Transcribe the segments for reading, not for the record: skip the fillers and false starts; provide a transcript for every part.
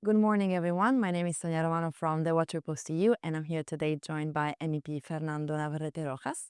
Good morning, everyone. My name is Sonia Romano from the Water Post EU, and I'm here today joined by MEP Fernando Navarrete Rojas.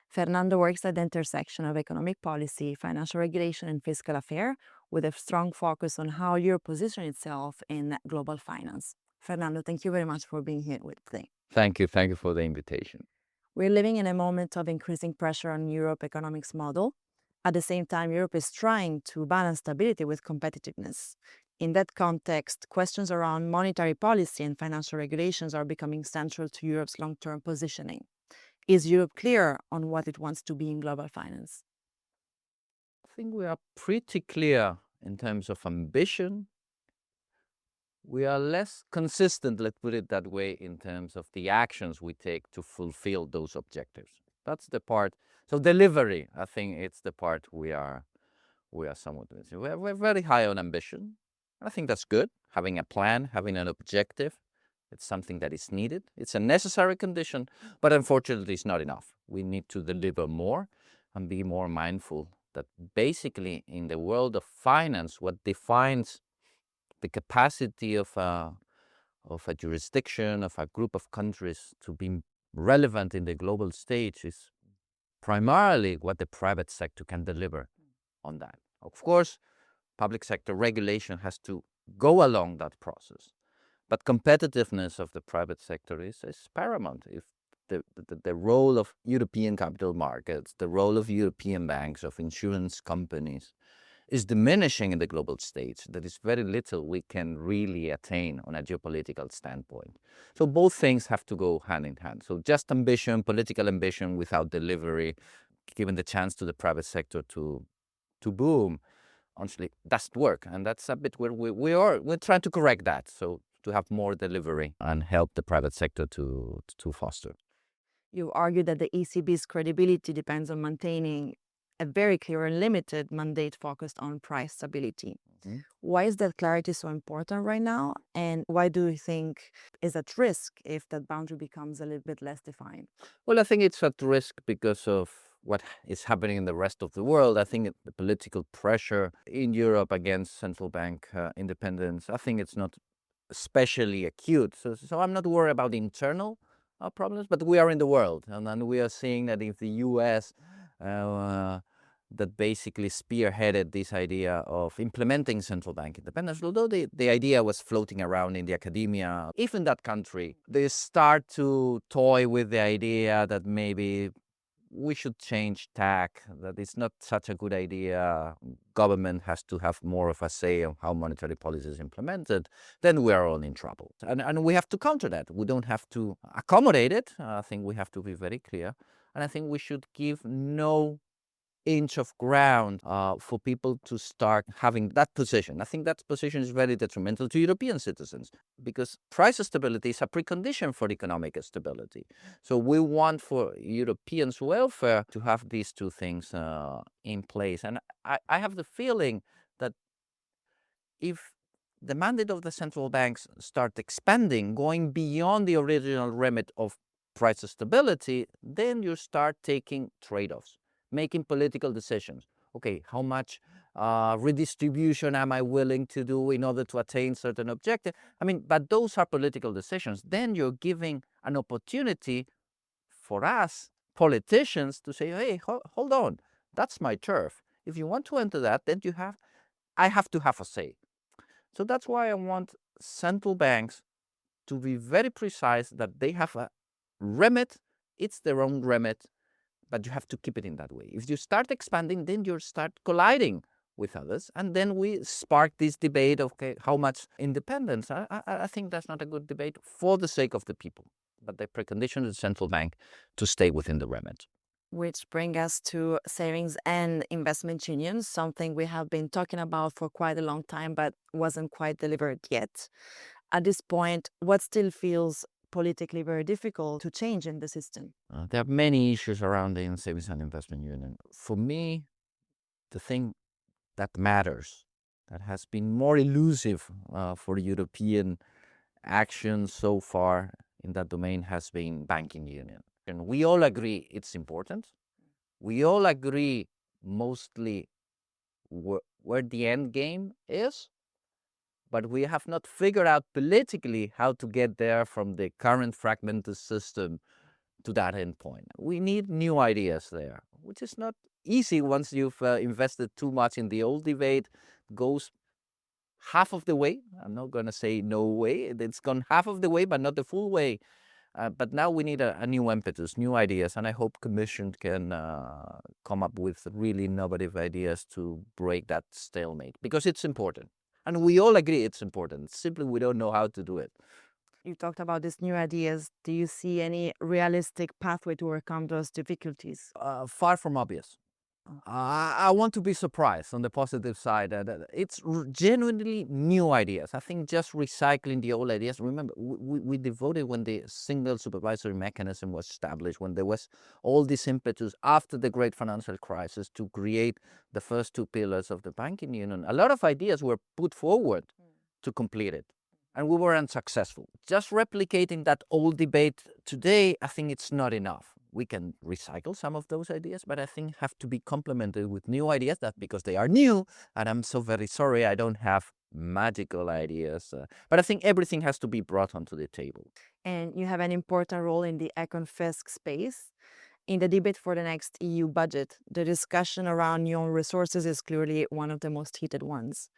Fernando works at the intersection of economic policy, financial regulation, and fiscal affairs, with a strong focus on how Europe positions itself in global finance. Fernando, thank you very much for being here with today. Thank you. Thank you for the invitation. We're living in a moment of increasing pressure on Europe economics model. At the same time, Europe is trying to balance stability with competitiveness. In that context, questions around monetary policy and financial regulations are becoming central to Europe's long-term positioning. Is Europe clear on what it wants to be in global finance? I think we are pretty clear in terms of ambition. We are less consistent, let's put it that way, in terms of the actions we take to fulfill those objectives. That's the part. So delivery, I think it's the part we are somewhat missing. We're very high on ambition. I think that's good. Having a plan, having an objective, it's something that is needed. It's a necessary condition, but unfortunately it's not enough. We need to deliver more and be more mindful that basically in the world of finance, what defines the capacity of a jurisdiction, of a group of countries to be relevant in the global stage is primarily what the private sector can deliver on that. Of course, public sector regulation has to go along that process. But competitiveness of the private sector is paramount. If the role of European capital markets, the role of European banks, of insurance companies is diminishing in the global stage, there is very little we can really attain on a geopolitical standpoint. So both things have to go hand in hand. So just ambition, political ambition without delivery, giving the chance to the private sector to boom, honestly, doesn't work. And that's a bit where we're trying to correct that. So to have more delivery and help the private sector to foster. You argue that the ECB's credibility depends on maintaining a very clear and limited mandate focused on price stability. Mm-hmm. Why is that clarity so important right now? And why do you think is at risk if that boundary becomes a little bit less defined? Well, I think it's at risk because of what is happening in the rest of the world. I think the political pressure in Europe against central bank independence, I think it's not especially acute. So I'm not worried about internal problems, but we are in the world. And we are seeing that if the US that basically spearheaded this idea of implementing central bank independence, although the idea was floating around in the academia, if in that country they start to toy with the idea that maybe we should change tack, that it's not such a good idea, government has to have more of a say on how monetary policy is implemented, then we are all in trouble. And we have to counter that. We don't have to accommodate it. I think we have to be very clear. And I think we should give no inch of ground for people to start having that position. I think that position is very detrimental to European citizens because price stability is a precondition for economic stability. So we want for Europeans' welfare to have these two things in place. And I have the feeling that if the mandate of the central banks start expanding, going beyond the original remit of price stability, then you start taking trade-offs, making political decisions. Okay, how much redistribution am I willing to do in order to attain certain objective? I mean, but those are political decisions. Then you're giving an opportunity for us, politicians, to say, hey, hold on, that's my turf. If you want to enter that, then I have to have a say. So that's why I want central banks to be very precise that they have a remit. It's their own remit, but you have to keep it in that way. If you start expanding, then you start colliding with others, and then we spark this debate of, okay, how much independence? I think that's not a good debate for the sake of the people, but the precondition of the central bank to stay within the remit. Which brings us to savings and investment unions, something we have been talking about for quite a long time, but wasn't quite delivered yet. At this point, what still feels politically very difficult to change in the system? There are many issues around the savings and investment union. For me, the thing that matters, that has been more elusive for European action so far in that domain, has been banking union. And we all agree it's important. We all agree mostly where the end game is, but we have not figured out politically how to get there from the current fragmented system to that end point. We need new ideas there, which is not easy once you've invested too much in the old debate. Goes half of the way. I'm not going to say no way. It's gone half of the way, but not the full way. But now we need a new impetus, new ideas, and I hope Commission can come up with really innovative ideas to break that stalemate, because it's important. And we all agree it's important. Simply, we don't know how to do it. You talked about these new ideas. Do you see any realistic pathway to overcome those difficulties? Far from obvious. I want to be surprised on the positive side. It's genuinely new ideas. I think just recycling the old ideas. Remember, we devoted when the single supervisory mechanism was established, when there was all this impetus after the great financial crisis to create the first two pillars of the banking union. A lot of ideas were put forward to complete it, and we were unsuccessful. Just replicating that old debate today, I think it's not enough. We can recycle some of those ideas, but I think have to be complemented with new ideas, that because they are new, and I'm so very sorry I don't have magical ideas. But I think everything has to be brought onto the table. And you have an important role in the econ-fisc space. In the debate for the next EU budget, the discussion around new resources is clearly one of the most heated ones.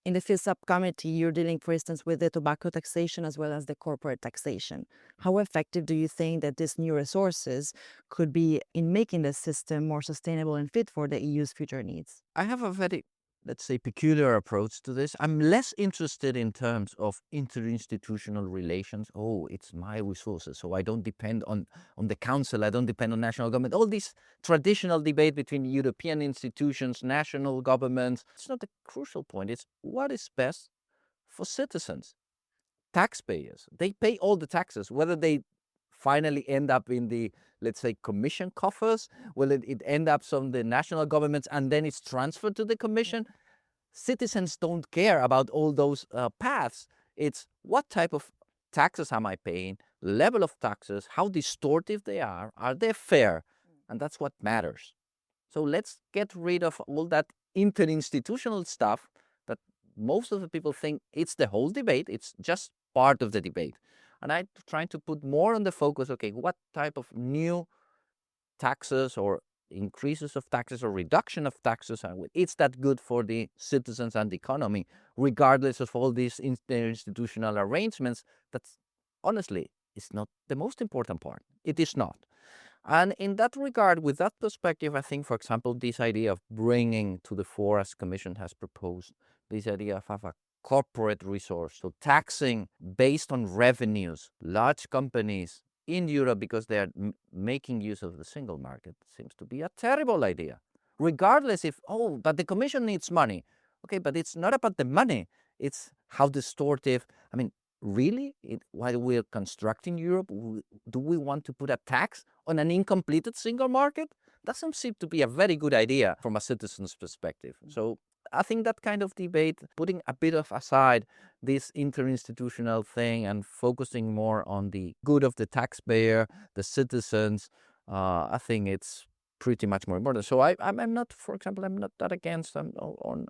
In the FIS subcommittee, you're dealing, for instance, with the tobacco taxation as well as the corporate taxation. How effective do you think that these new resources could be in making the system more sustainable and fit for the EU's future needs? I have a very, let's say, peculiar approach to this. I'm less interested in terms of interinstitutional relations. Oh, it's my resources, so I don't depend on the council, I don't depend on national government. All this traditional debate between European institutions, national governments, it's not the crucial point. It's what is best for citizens, taxpayers. They pay all the taxes, whether they finally end up in the, let's say, commission coffers, will it end up from the national governments and then it's transferred to the commission? Citizens don't care about all those paths. It's what type of taxes am I paying, level of taxes, how distortive they are they fair? And that's what matters. So let's get rid of all that interinstitutional stuff that most of the people think it's the whole debate. It's just part of the debate. And I'm trying to put more on the focus, okay, what type of new taxes or increases of taxes or reduction of taxes, it's that good for the citizens and the economy, regardless of all these institutional arrangements. That's honestly, it's not the most important part. It is not. And in that regard, with that perspective, I think, for example, this idea of bringing to the fore, as Commission has proposed, this idea of have a corporate resource, so taxing based on revenues, large companies in Europe because they are making use of the single market, seems to be a terrible idea. Regardless if, but the Commission needs money. Okay, but it's not about the money. It's how distortive. I mean, really, while we're constructing Europe, do we want to put a tax on an incompleted single market? Doesn't seem to be a very good idea from a citizen's perspective. So I think that kind of debate, putting a bit of aside this interinstitutional thing and focusing more on the good of the taxpayer, the citizens, I think it's pretty much more important. So I'm not, for example, I'm not that against on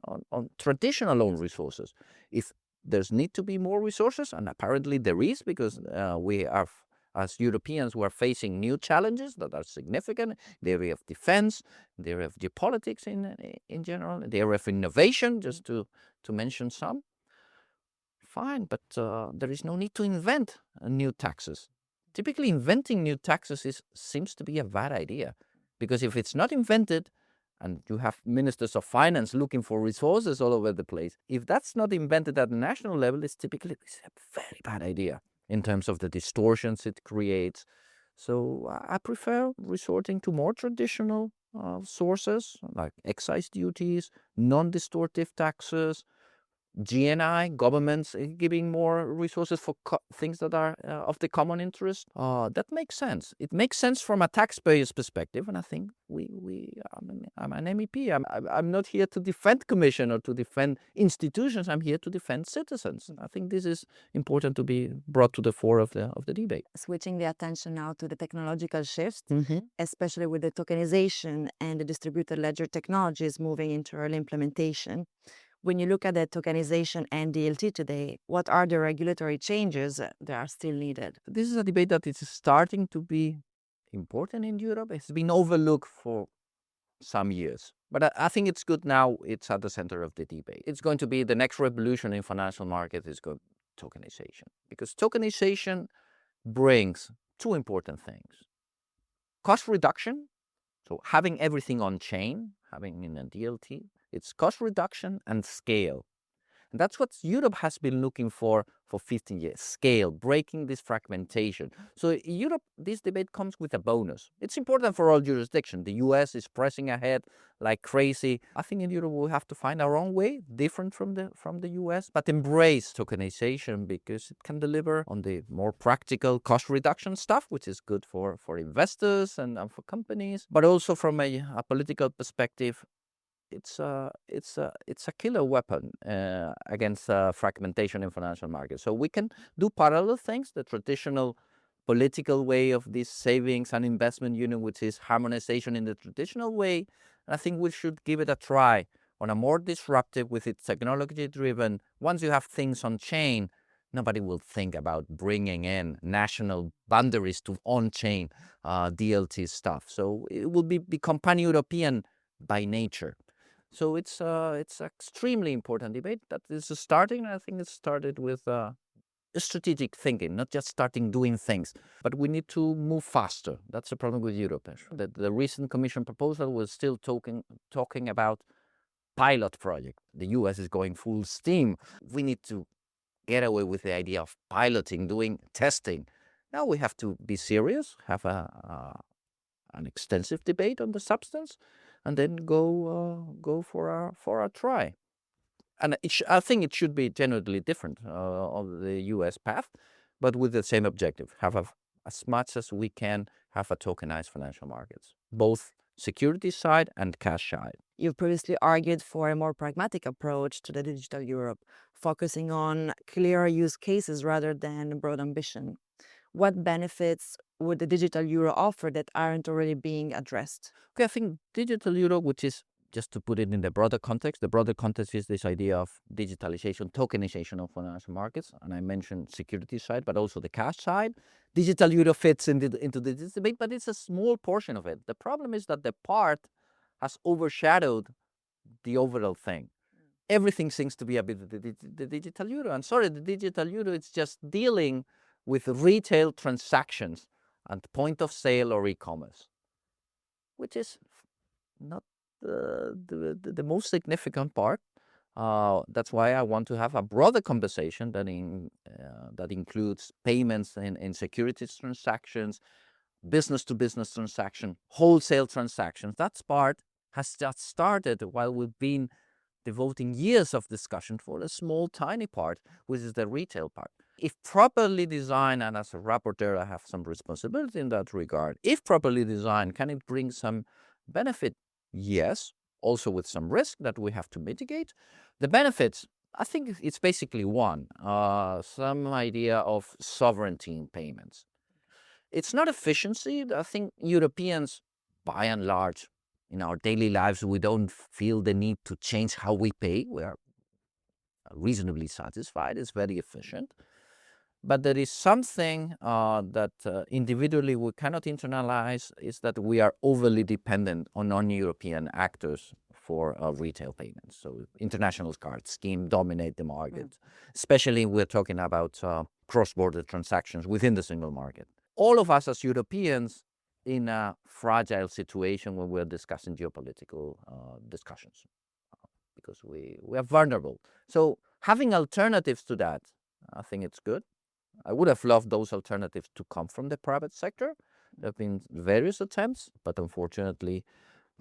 traditional own resources. If there's need to be more resources, and apparently there is, because we are, as Europeans, we're facing new challenges that are significant. The area of defense, the area of geopolitics in general, the area of innovation, just to mention some. Fine, but there is no need to invent new taxes. Typically, inventing new taxes seems to be a bad idea, because if it's not invented, and you have ministers of finance looking for resources all over the place, if that's not invented at the national level, it's typically a very bad idea in terms of the distortions it creates. So I prefer resorting to more traditional sources like excise duties, non-distortive taxes, GNI, governments giving more resources for things that are of the common interest. That makes sense. It makes sense from a taxpayer's perspective, and I think I'm an MEP. I'm not here to defend Commission or to defend institutions. I'm here to defend citizens. I think this is important to be brought to the fore of the debate. Switching the attention now to the technological shifts, especially with the tokenization and the distributed ledger technologies moving into early implementation. When you look at the tokenization and DLT today, what are the regulatory changes that are still needed? This is a debate that is starting to be important in Europe. It's been overlooked for some years. But I think it's good now. It's at the center of the debate. It's going to be the next revolution in financial markets is tokenization. Because tokenization brings two important things. Cost reduction, so having everything on chain, having in a DLT, it's cost reduction and scale. And that's what Europe has been looking for 15 years, scale, breaking this fragmentation. So in Europe, this debate comes with a bonus. It's important for all jurisdictions. The US is pressing ahead like crazy. I think in Europe, we have to find our own way, different from the US, but embrace tokenization because it can deliver on the more practical cost reduction stuff, which is good for investors and for companies, but also from a political perspective, it's a killer weapon against fragmentation in financial markets. So we can do parallel things, the traditional political way of this savings and investment union, which is harmonization in the traditional way. And I think we should give it a try on a more disruptive, with its technology driven. Once you have things on chain, nobody will think about bringing in national boundaries to on-chain DLT stuff. So it will become pan-European by nature. So it's extremely important debate that is starting. I think it started with strategic thinking, not just starting doing things, but we need to move faster. That's the problem with Europe. The recent Commission proposal was still talking about pilot project. The US is going full steam. We need to get away with the idea of piloting, doing testing. Now we have to be serious, have an extensive debate on the substance, and then go for a try. And I think it should be generally different of the US path, but with the same objective: have as much as we can have a tokenized financial markets, both security side and cash side. You've previously argued for a more pragmatic approach to the digital Europe, focusing on clearer use cases rather than broad ambition. What benefits would the digital euro offer that aren't already being addressed? Okay, I think digital euro, which is, just to put it in the broader context is this idea of digitalization, tokenization of financial markets. And I mentioned security side, but also the cash side. Digital euro fits into this debate, but it's a small portion of it. The problem is that the part has overshadowed the overall thing. Everything seems to be a bit the digital euro. And sorry, the digital euro is just dealing with retail transactions and point of sale or e-commerce, which is not the most significant part. That's why I want to have a broader conversation that includes payments in securities transactions, business-to-business transaction, wholesale transactions. That part has just started while we've been devoting years of discussion for a small, tiny part, which is the retail part. If properly designed, and as a rapporteur, I have some responsibility in that regard, if properly designed, can it bring some benefit? Yes, also with some risk that we have to mitigate. The benefits, I think it's basically one, some idea of sovereignty in payments. It's not efficiency. I think Europeans, by and large, in our daily lives, we don't feel the need to change how we pay. We are reasonably satisfied. It's very efficient. But there is something that individually we cannot internalize, is that we are overly dependent on non-European actors for retail payments. So international card scheme dominate the market, especially we're talking about cross-border transactions within the single market. All of us as Europeans in a fragile situation when we're discussing geopolitical discussions, because we are vulnerable. So having alternatives to that, I think it's good. I would have loved those alternatives to come from the private sector. There have been various attempts, but unfortunately,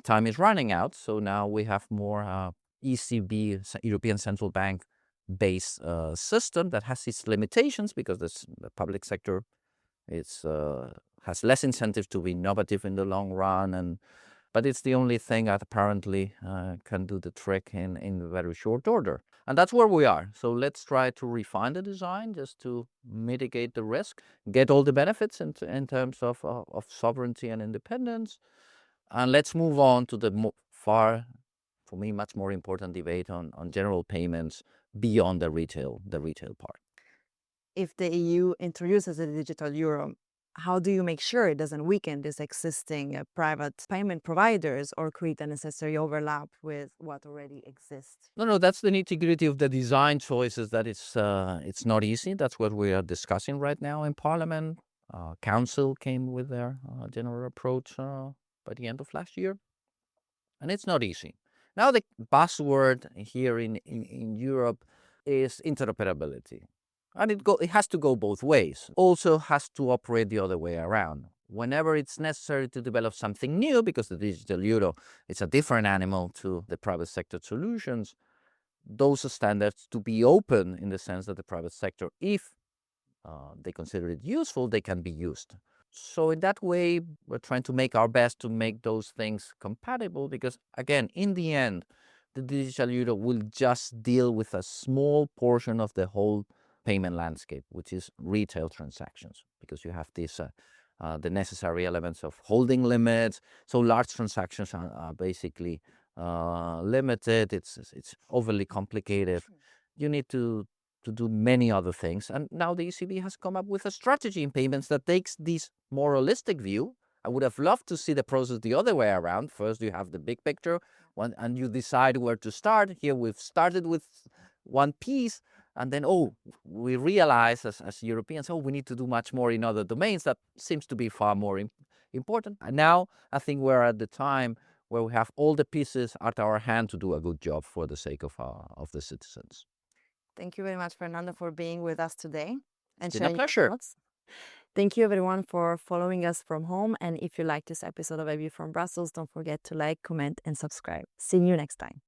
time is running out. So now we have more ECB, European Central Bank based system that has its limitations, because the public sector has less incentive to be innovative in the long run, but it's the only thing that apparently can do the trick in very short order. And that's where we are. So let's try to refine the design just to mitigate the risk, get all the benefits in terms of sovereignty and independence. And let's move on to the far for me, much more important debate on general payments beyond the retail part. If the EU introduces a digital euro, how do you make sure it doesn't weaken these existing private payment providers or create a necessary overlap with what already exists? No, that's the nitty-gritty of the design choices. That it's not easy. That's what we are discussing right now in Parliament. Council came with their general approach by the end of last year, and it's not easy. Now the buzzword here in Europe is interoperability, and it has to go both ways. Also has to operate the other way around. Whenever it's necessary to develop something new, because the digital euro is a different animal to the private sector solutions, those standards to be open in the sense that the private sector, if they consider it useful, they can be used. So in that way, we're trying to make our best to make those things compatible, because again, in the end, the digital euro will just deal with a small portion of the whole payment landscape, which is retail transactions, because you have this the necessary elements of holding limits. So large transactions are basically limited. It's overly complicated. You need to do many other things. And now the ECB has come up with a strategy in payments that takes this more holistic view. I would have loved to see the process the other way around. First, you have the big picture, and you decide where to start. Here, we've started with one piece, and then, we realize as Europeans, we need to do much more in other domains. That seems to be far more important. And now I think we're at the time where we have all the pieces at our hand to do a good job for the sake of the citizens. Thank you very much, Fernando, for being with us today and It's been a sharing your pleasure. thoughts. Thank you, everyone, for following us from home. And if you like this episode of A View from Brussels, don't forget to like, comment, and subscribe. See you next time.